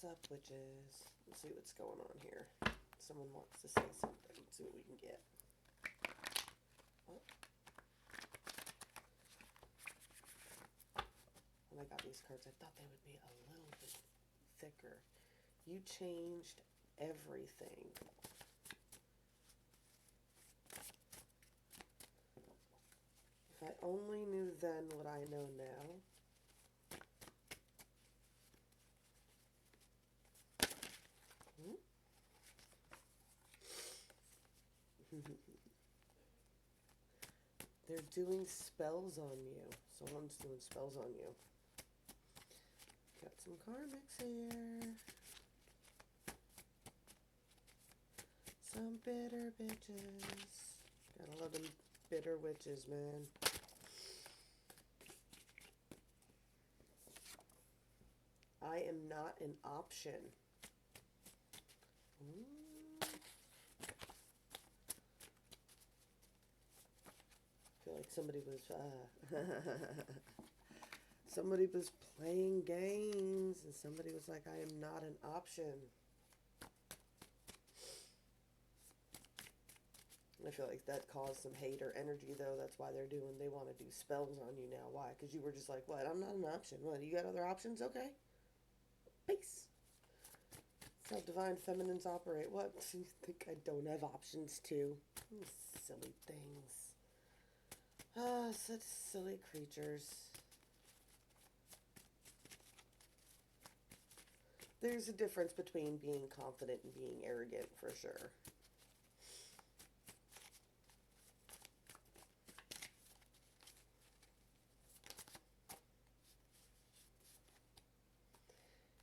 up, witches? Let's see what's going on here. Someone wants to say something. Let's see what we can get. Oh. When I got these cards, I thought they would be a little bit thicker. You changed everything. If I only knew then what I know now. They're doing spells on you. Someone's doing spells on you. Got some karmics here. Some bitter bitches. Gotta love them bitter witches, man. I am not an option. I feel like somebody was somebody was playing games and somebody was like, I am not an option. I feel like that caused some hater energy, though. That's why they want to do spells on you now. Why? Because you were just like, what? I'm not an option. What? You got other options? Okay. Peace. That's how divine feminines operate. What? You think I don't have options too? Silly things. Ah, such silly creatures. There's a difference between being confident and being arrogant, for sure.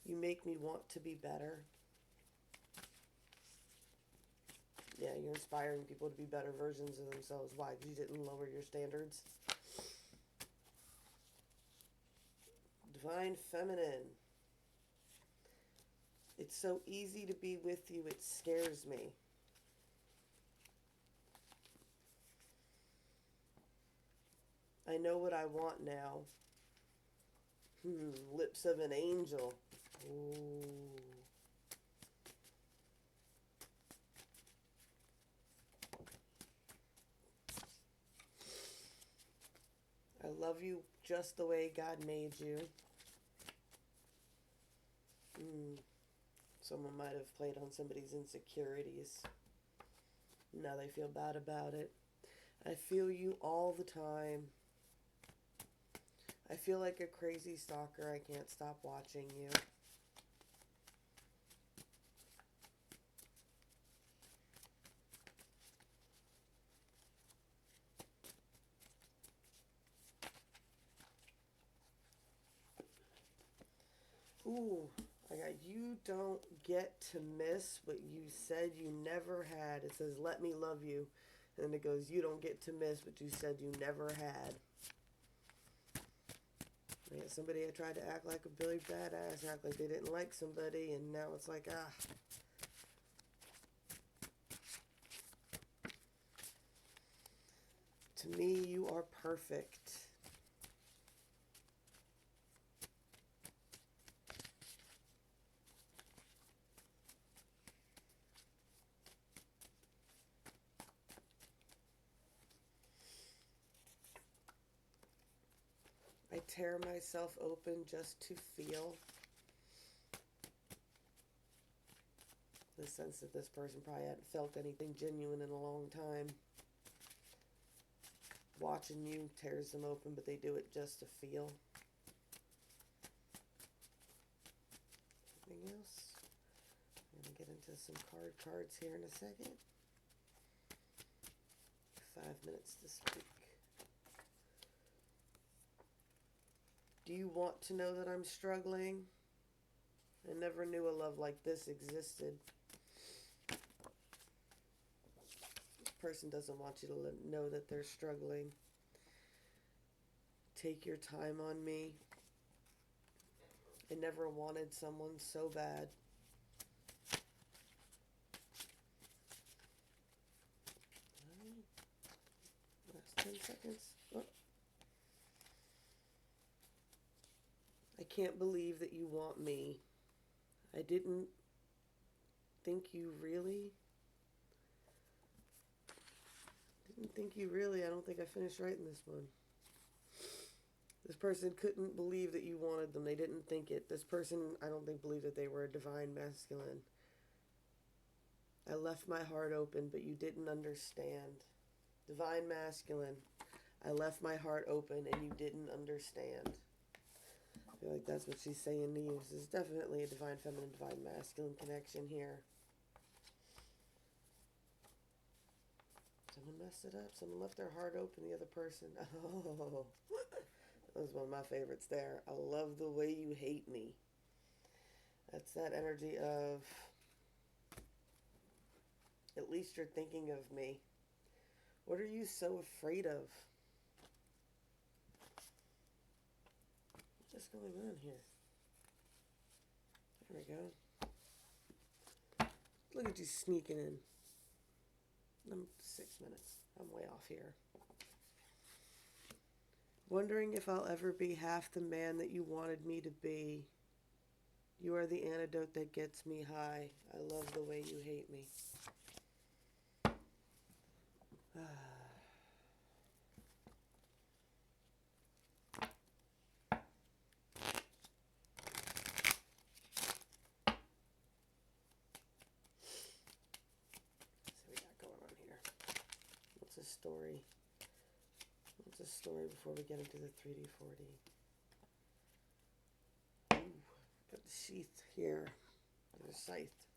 You make me want to be better. Yeah, you're inspiring people to be better versions of themselves. Why? Because you didn't lower your standards. Divine feminine. It's so easy to be with you, it scares me. I know what I want now. Lips of an angel. Ooh. I love you just the way God made you. Someone might have played on somebody's insecurities. Now they feel bad about it. I feel you all the time. I feel like a crazy stalker. I can't stop watching you. Ooh, I got you don't get to miss what you said you never had. It says, let me love you. And then it goes, you don't get to miss what you said you never had. I got somebody I tried to act like a Billy Badass, act like they didn't like somebody, and now it's like, To me, you are perfect. I tear myself open just to feel the sense that this person probably hadn't felt anything genuine in a long time. Watching you tears them open, but they do it just to feel. Anything else? I'm going to get into some cards here in a second. 5 minutes to speak. Do you want to know that I'm struggling? I never knew a love like this existed. This person doesn't want you to know that they're struggling. Take your time on me. I never wanted someone so bad. Last 10 seconds. Oh. I can't believe that you want me. I didn't think you really. Didn't think you really. I don't think I finished writing this one. This person couldn't believe that you wanted them. They didn't think it. This person, I don't think, believed that they were a divine masculine. I left my heart open, but you didn't understand. Divine masculine. I left my heart open and you didn't understand. I feel like that's what she's saying to you. This is definitely a divine feminine, divine masculine connection here. Someone messed it up. Someone left their heart open, the other person. Oh, that was one of my favorites there. I love the way you hate me. That's that energy of, at least you're thinking of me. What are you so afraid of? What's going on here? There we go. Look at you sneaking in. I'm 6 minutes. I'm way off here. Wondering if I'll ever be half the man that you wanted me to be. You are the antidote that gets me high. I love the way you hate me. Story. What's a story before we get into the 3D40? Ooh, got the sheath here. There's a scythe.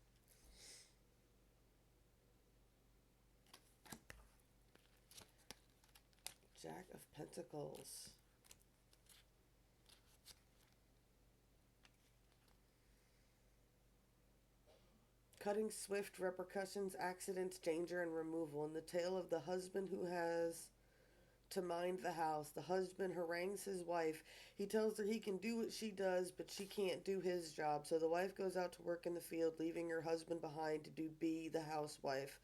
Jack of Pentacles. Cutting swift repercussions, accidents, danger, and removal. In the tale of the husband who has to mind the house, the husband harangues his wife. He tells her he can do what she does, but she can't do his job. So the wife goes out to work in the field, leaving her husband behind to be the housewife.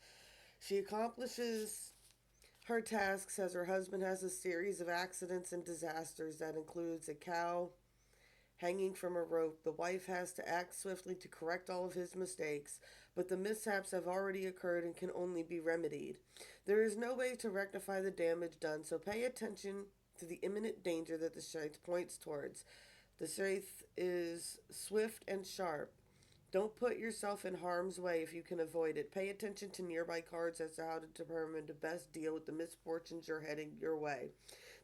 She accomplishes her tasks as her husband has a series of accidents and disasters that includes a cow hanging from a rope. The wife has to act swiftly to correct all of his mistakes, but the mishaps have already occurred and can only be remedied. There is no way to rectify the damage done, so pay attention to the imminent danger that the scythe points towards. The scythe is swift and sharp. Don't put yourself in harm's way if you can avoid it. Pay attention to nearby cards as to how to determine the best deal with the misfortunes you're heading your way.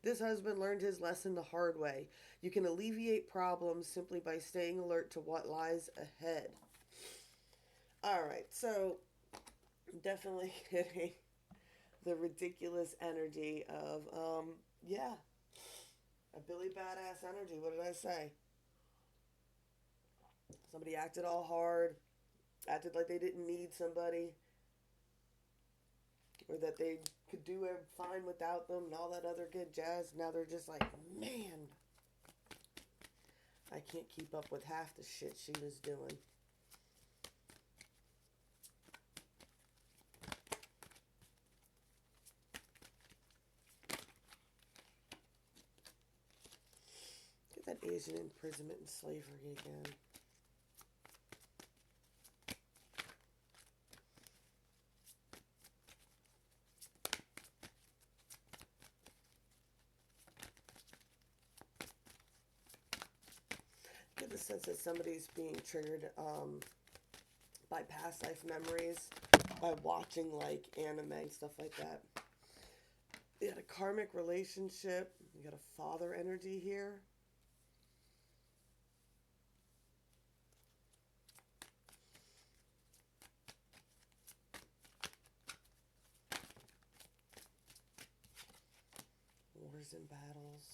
This husband learned his lesson the hard way. You can alleviate problems simply by staying alert to what lies ahead. Alright, so definitely getting the ridiculous energy of, a Billy Badass energy. What did I say? Somebody acted all hard, acted like they didn't need somebody, or that they could do it fine without them and all that other good jazz. Now they're just like, man, I can't keep up with half the shit she was doing. Get that Asian imprisonment and slavery again. Get the sense that somebody's being triggered by past life memories, by watching like anime and stuff like that. You got a karmic relationship. You got a father energy here. Wars and battles.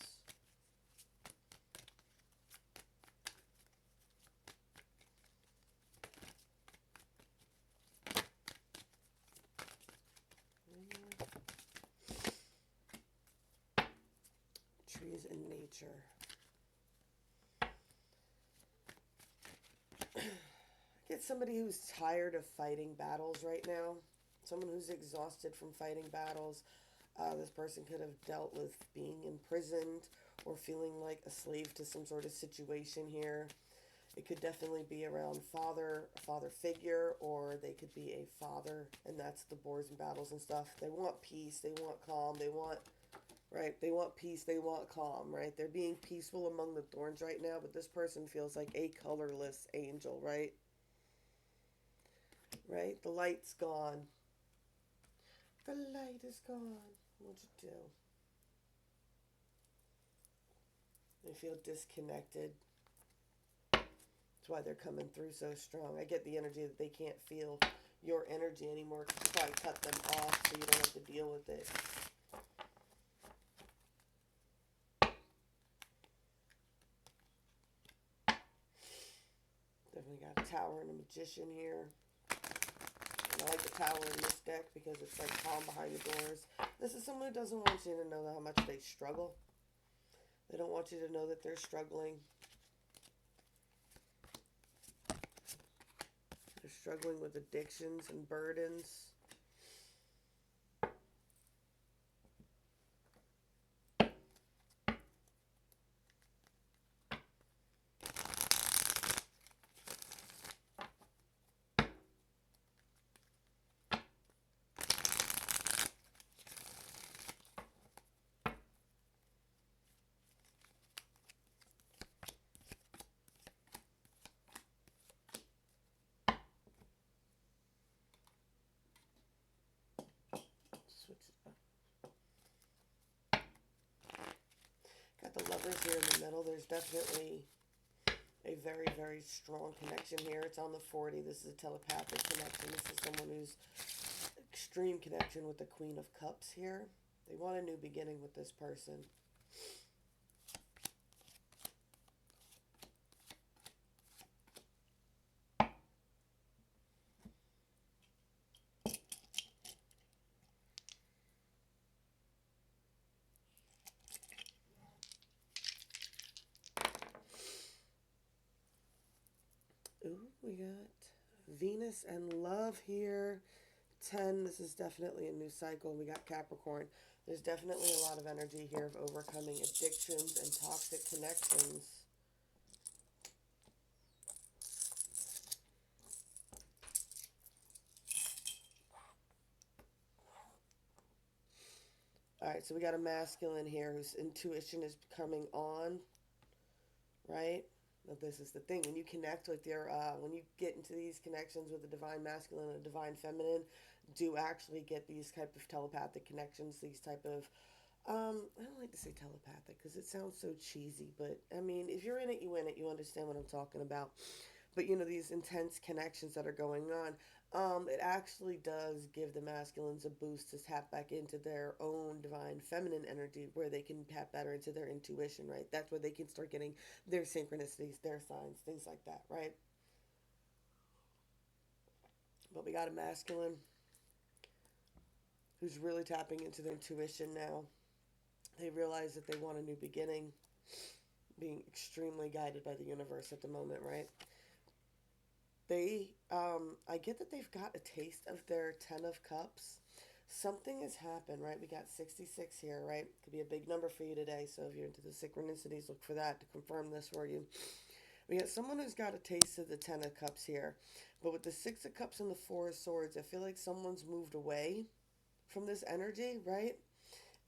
Trees and nature. Get somebody who's tired of fighting battles right now. Someone who's exhausted from fighting battles. This person could have dealt with being imprisoned or feeling like a slave to some sort of situation here. It could definitely be around a father figure, or they could be a father, and that's the boars and battles and stuff. They want peace, they want calm, they want, right? They want peace, they want calm, right? They're being peaceful among the thorns right now, but this person feels like a colorless angel, right? Right? The light's gone. The light is gone. What'd you do? They feel disconnected. That's why they're coming through so strong. I get the energy that they can't feel your energy anymore because you probably cut them off so you don't have to deal with it. Definitely got a tower and a magician here. And I like the tower in this deck because it's like calm behind the doors. This is someone who doesn't want you to know how much they struggle. They don't want you to know that they're struggling. They're struggling with addictions and burdens. Switch it up. Got the lovers here in the middle. There's definitely a very, very strong connection here. It's on the 40. This is a telepathic connection. This is someone who's extreme connection with the Queen of Cups here. They want a new beginning with this person. Ooh, we got Venus and love here. 10, this is definitely a new cycle. We got Capricorn. There's definitely a lot of energy here of overcoming addictions and toxic connections. All right, so we got a masculine here whose intuition is coming on, right? But this is the thing. When you connect with your, when you get into these connections with the divine masculine and the divine feminine, do actually get these type of telepathic connections, these type of, I don't like to say telepathic because it sounds so cheesy, but I mean, if you're in it, you win it. You understand what I'm talking about. But you know, these intense connections that are going on, it actually does give the masculines a boost to tap back into their own divine feminine energy where they can tap better into their intuition, right? That's where they can start getting their synchronicities, their signs, things like that, right? But we got a masculine who's really tapping into their intuition now. They realize that they want a new beginning, being extremely guided by the universe at the moment, right? I get that they've got a taste of their 10 of cups. Something has happened, right? We got 66 here, right? Could be a big number for you today, so if you're into the synchronicities, look for that to confirm this for you. We got someone who's got a taste of the 10 of cups here, but with the 6 of cups and the 4 of swords, I feel like someone's moved away from this energy, right?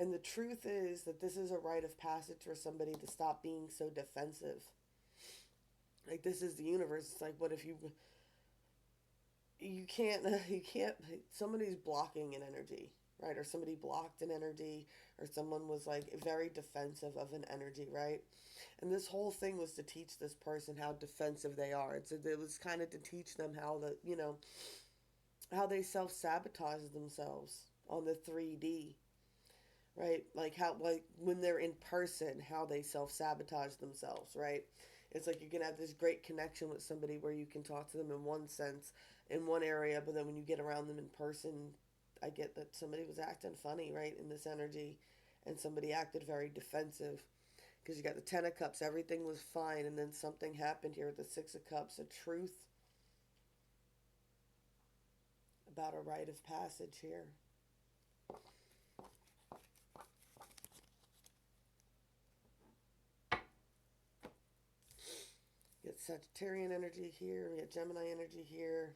And the truth is that this is a rite of passage for somebody to stop being so defensive. Like, this is the universe. It's like, what if you can't somebody's blocking an energy, right? Or somebody blocked an energy, or someone was like very defensive of an energy, right? And this whole thing was to teach this person how defensive they are. It was kind of to teach them how how they self-sabotage themselves on the 3D, right? Like how, like when they're in person, how they self-sabotage themselves, right? It's like you can have this great connection with somebody where you can talk to them in one sense, in one area, but then when you get around them in person, I get that somebody was acting funny, right, in this energy, and somebody acted very defensive because you got the 10 of cups, everything was fine, and then something happened here with the 6 of cups, a truth about a rite of passage here. We get Sagittarian energy here. We get Gemini energy here.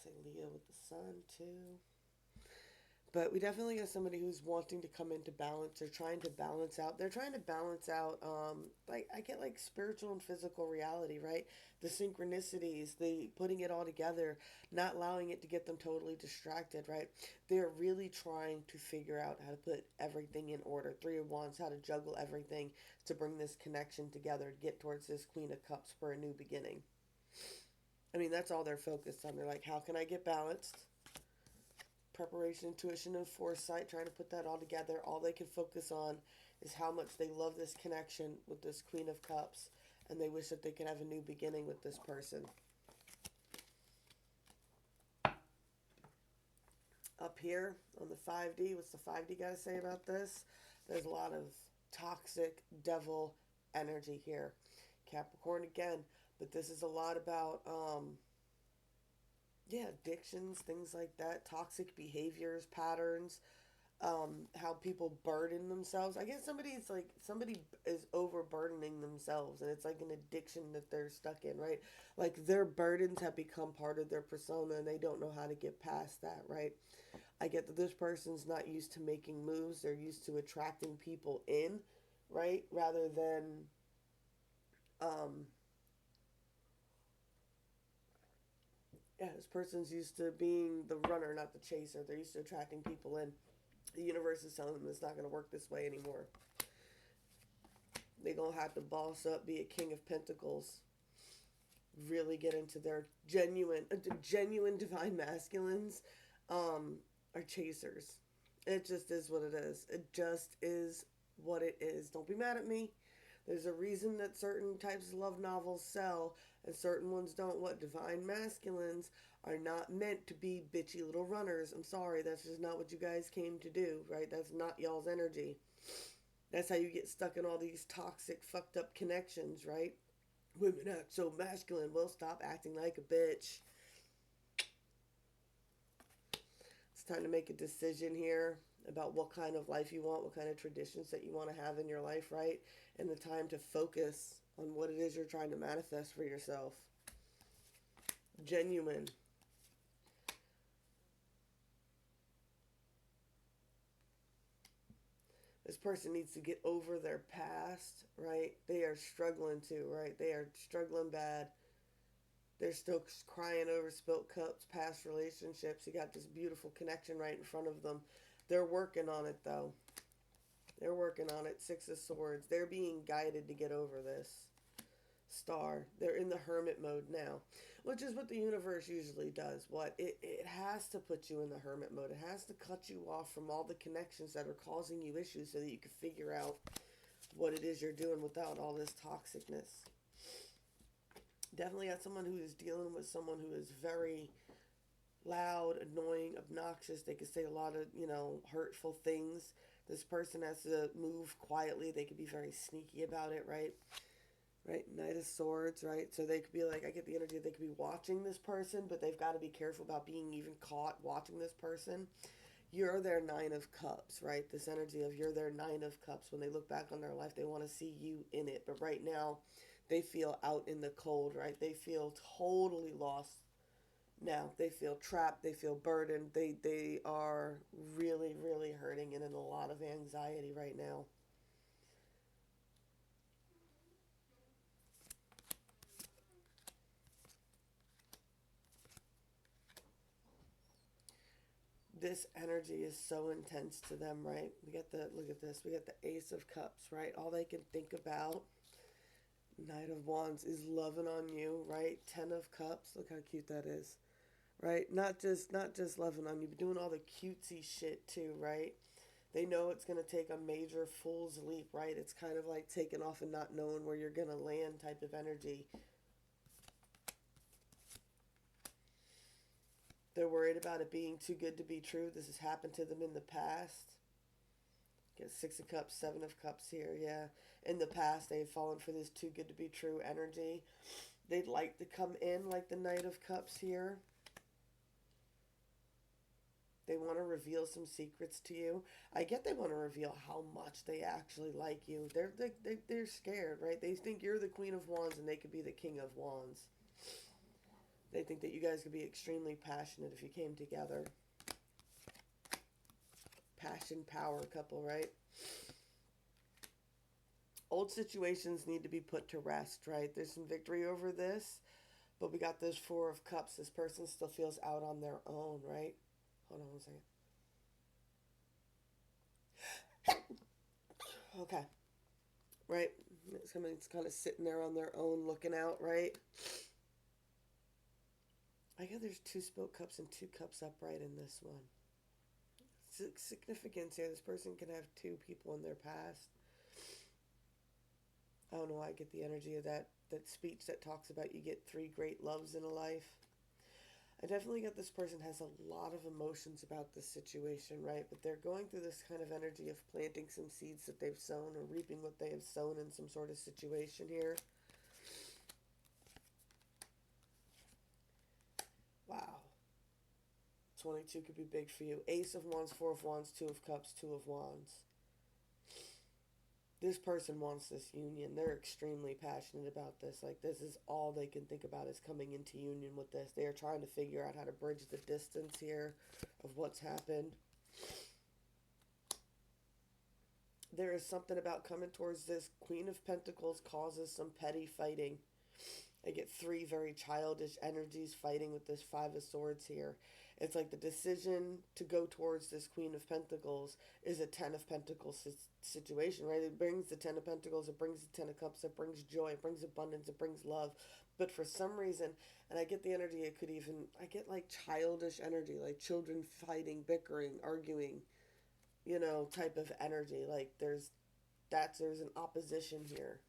Say Leo with the sun too. But we definitely have somebody who's wanting to come into balance. They're trying to balance out. They're trying to balance out. Like I get like spiritual and physical reality, right? The synchronicities, the putting it all together, not allowing it to get them totally distracted, right? They're really trying to figure out how to put everything in order. Three of Wands, how to juggle everything to bring this connection together, to get towards this Queen of Cups for a new beginning. I mean, that's all they're focused on. They're like, how can I get balanced? Preparation, intuition, and foresight, trying to put that all together. All they can focus on is how much they love this connection with this Queen of Cups, and they wish that they could have a new beginning with this person. Up here on the 5D, what's the 5D got to say about this? There's a lot of toxic devil energy here. Capricorn again, but this is a lot about addictions, things like that, toxic behaviors, patterns, how people burden themselves. I guess somebody is overburdening themselves, and it's like an addiction that they're stuck in, right? Like their burdens have become part of their persona, and they don't know how to get past that, right? I get that this person's not used to making moves; they're used to attracting people in, right, rather than um, this person's used to being the runner, not the chaser. They're used to attracting people in. The universe is telling them it's not going to work this way anymore. They're going to have to boss up, be a king of pentacles, really get into their genuine divine masculines are chasers. It just is what it is. It just is what it is. Don't be mad at me. There's a reason that certain types of love novels sell and certain ones don't. What? Divine masculines are not meant to be bitchy little runners. I'm sorry, that's just not what you guys came to do, right? That's not y'all's energy. That's how you get stuck in all these toxic, fucked up connections, right? Women act so masculine. Well, stop acting like a bitch. It's time to make a decision here about what kind of life you want, what kind of traditions that you want to have in your life, right? And the time to focus on what it is you're trying to manifest for yourself. Genuine. This person needs to get over their past, right? They are struggling too, right? They are struggling bad. They're still crying over spilt cups, past relationships. You got this beautiful connection right in front of them. They're working on it, though. They're working on it. Six of Swords. They're being guided to get over this. Star. They're in the hermit mode now, which is what the universe usually does. What? It has to put you in the hermit mode. It has to cut you off from all the connections that are causing you issues so that you can figure out what it is you're doing without all this toxicness. Definitely got someone who is dealing with someone who is very loud, annoying, obnoxious. They could say a lot of, hurtful things. This person has to move quietly. They could be very sneaky about it, right? Right, Knight of Swords, right? So they could be like, I get the energy they could be watching this person, but they've got to be careful about being even caught watching this person. You're their Nine of Cups, right? This energy of you're their Nine of Cups. When they look back on their life, they want to see you in it. But right now, they feel out in the cold, right? They feel totally lost now. They feel trapped. They feel burdened. They are really, really hurting and in a lot of anxiety right now. This energy is so intense to them, right? Look at this. We got the Ace of Cups, right? All they can think about, Knight of Wands, is loving on you, right? Ten of Cups. Look how cute that is, right? Not just loving on you, but doing all the cutesy shit too, right? They know it's going to take a major fool's leap, right? It's kind of like taking off and not knowing where you're going to land type of energy. They're worried about it being too good to be true. This has happened to them in the past. Get Six of Cups, Seven of Cups here, yeah. In the past, they've fallen for this too good to be true energy. They'd like to come in like the Knight of Cups here. They want to reveal some secrets to you. I get they want to reveal how much they actually like you. They're scared, right? They think you're the Queen of Wands and they could be the King of Wands. They think that you guys could be extremely passionate if you came together. Passion, power couple, right? Old situations need to be put to rest, right? There's some victory over this, but we got this Four of Cups. This person still feels out on their own, right? Hold on one second. Okay, right? Somebody's kind of sitting there on their own looking out, right? I get there's 2 spilt cups and 2 cups upright in this one. Significance here. This person can have 2 people in their past. I don't know. I get the energy of that speech that talks about you get 3 great loves in a life. I definitely get this person has a lot of emotions about this situation, right? But they're going through this kind of energy of planting some seeds that they've sown or reaping what they have sown in some sort of situation here. Wow. 22 could be big for you. Ace of Wands, 4 of Wands, 2 of Cups, 2 of Wands. This person wants this union. They're extremely passionate about this. Like, this is all they can think about is coming into union with this. They are trying to figure out how to bridge the distance here of what's happened. There is something about coming towards this. Queen of Pentacles causes some petty fighting. I get 3 very childish energies fighting with this 5 of Swords here. It's like the decision to go towards this Queen of Pentacles is a 10 of Pentacles situation, right? It brings the 10 of Pentacles, it brings the 10 of Cups, it brings joy, it brings abundance, it brings love. But for some reason, and I get the energy, I get like childish energy, like children fighting, bickering, arguing, type of energy. Like there's an opposition here.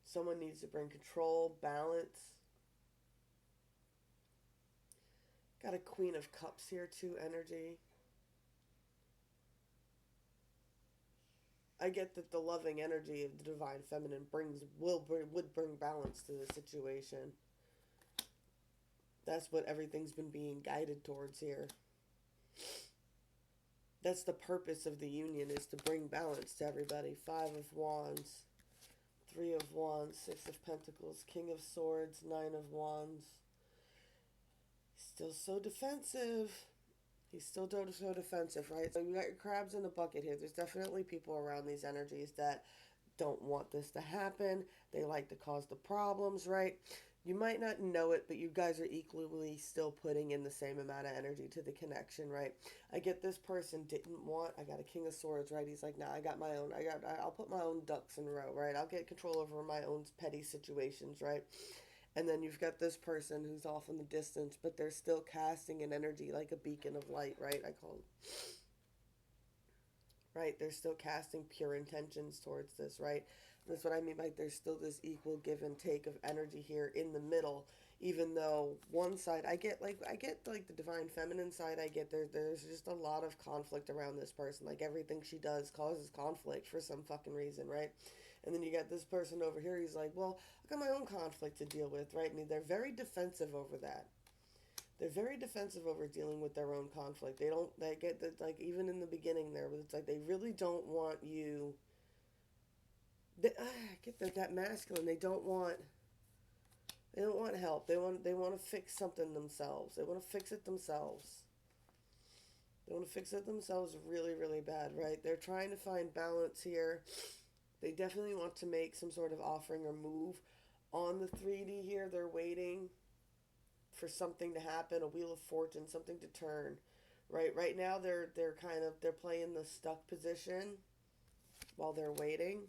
Someone needs to bring control, balance. Got a Queen of Cups here too, energy. I get that the loving energy of the Divine Feminine would bring balance to the situation. That's what everything's been being guided towards here. That's the purpose of the union, is to bring balance to everybody. 5 of Wands, 3 of Wands, 6 of Pentacles, King of Swords, 9 of Wands. Still so defensive. He's still so defensive, right? So you got your crabs in the bucket here. There's definitely people around these energies that don't want this to happen. They like to cause the problems, right? You might not know it, but you guys are equally still putting in the same amount of energy to the connection, right? I get this person I got a King of Swords, right? He's like, nah, I got my own. I'll put my own ducks in a row, right? I'll get control over my own petty situations, right? And then you've got this person who's off in the distance, but they're still casting an energy like a beacon of light, right? I call them. Right? They're still casting pure intentions towards this, right? That's what I mean by there's still this equal give and take of energy here in the middle, even though one side, I get like the Divine Feminine side, I get there's just a lot of conflict around this person. Like everything she does causes conflict for some fucking reason, right? And then you got this person over here, he's like, well, I got my own conflict to deal with, right? And they're very defensive over that. They're very defensive over dealing with their own conflict. They get that, like, even in the beginning there, but it's like they really don't want you. That masculine. They don't want help. They want to fix something themselves. They want to fix it themselves. They want to fix it themselves really, really bad, right? They're trying to find balance here. They definitely want to make some sort of offering or move on the 3D here. They're waiting for something to happen, a wheel of fortune, something to turn. Right now they're playing the stuck position while they're waiting.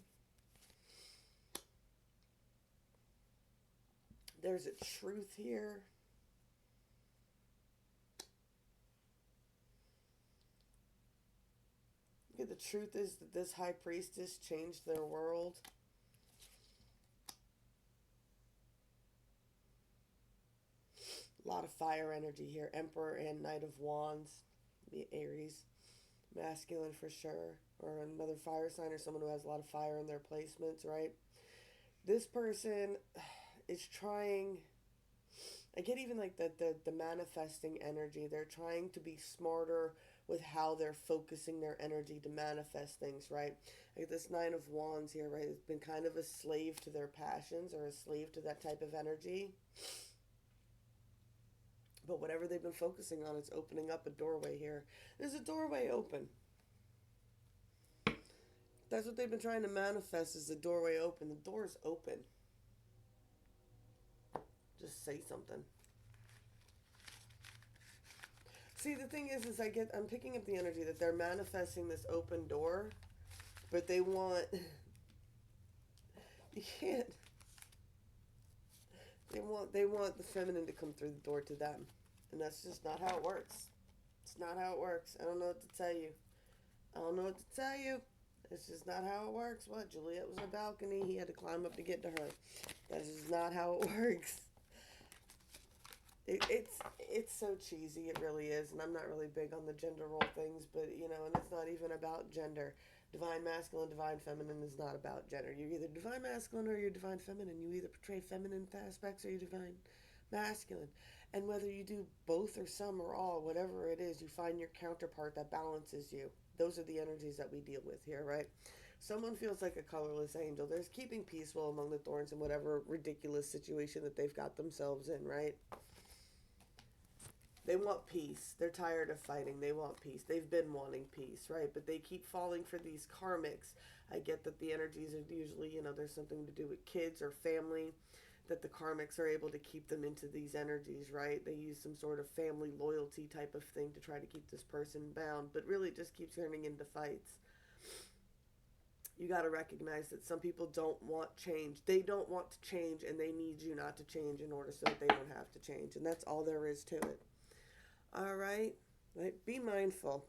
There's a truth here. Okay, the truth is that this high priestess changed their world. A lot of fire energy here. Emperor and Knight of Wands. Be Aries. Masculine for sure. Or another fire sign, or someone who has a lot of fire in their placements, right? This person is trying I get even like the manifesting energy. They're trying to be smarter with how they're focusing their energy to manifest things, right? Like this Nine of Wands here, right? It's been kind of a slave to their passions or a slave to that type of energy. But whatever they've been focusing on, it's opening up a doorway here. There's a doorway open. That's what they've been trying to manifest is the doorway open. The door's open. Just say something. See, the thing is I'm picking up the energy that they're manifesting this open door, but they want, you can't, they want the feminine to come through the door to them. And that's just not how it works. It's not how it works. I don't know what to tell you. I don't know what to tell you. It's just not how it works. What? Juliet was on a balcony. He had to climb up to get to her. That's just not how it works. It's so cheesy. It really is. And I'm not really big on the gender role things, but and it's not even about gender. Divine masculine, divine feminine is not about gender. You're either divine masculine or you're divine feminine. You either portray feminine aspects or you're divine masculine. And whether you do both or some or all, whatever it is, you find your counterpart that balances you. Those are the energies that we deal with here, right? Someone feels like a colorless angel. There's keeping peaceful among the thorns in whatever ridiculous situation that they've got themselves in, right? They want peace. They're tired of fighting. They want peace. They've been wanting peace, right? But they keep falling for these karmics. I get that the energies are usually, there's something to do with kids or family, that the karmics are able to keep them into these energies, right? They use some sort of family loyalty type of thing to try to keep this person bound, but really it just keeps turning into fights. You got to recognize that some people don't want change. They don't want to change, and they need you not to change in order so that they don't have to change. And that's all there is to it. All right? Be mindful.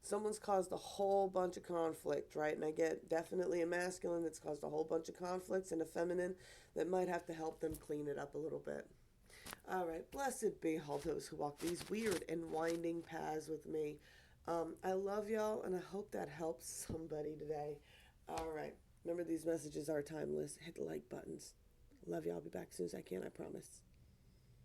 Someone's caused a whole bunch of conflict, right? And I get definitely a masculine that's caused a whole bunch of conflicts and a feminine that might have to help them clean it up a little bit. All right. Blessed be all those who walk these weird and winding paths with me. I love y'all, and I hope that helps somebody today. All right. Remember, these messages are timeless. Hit the like buttons. Love y'all. I'll be back as soon as I can, I promise.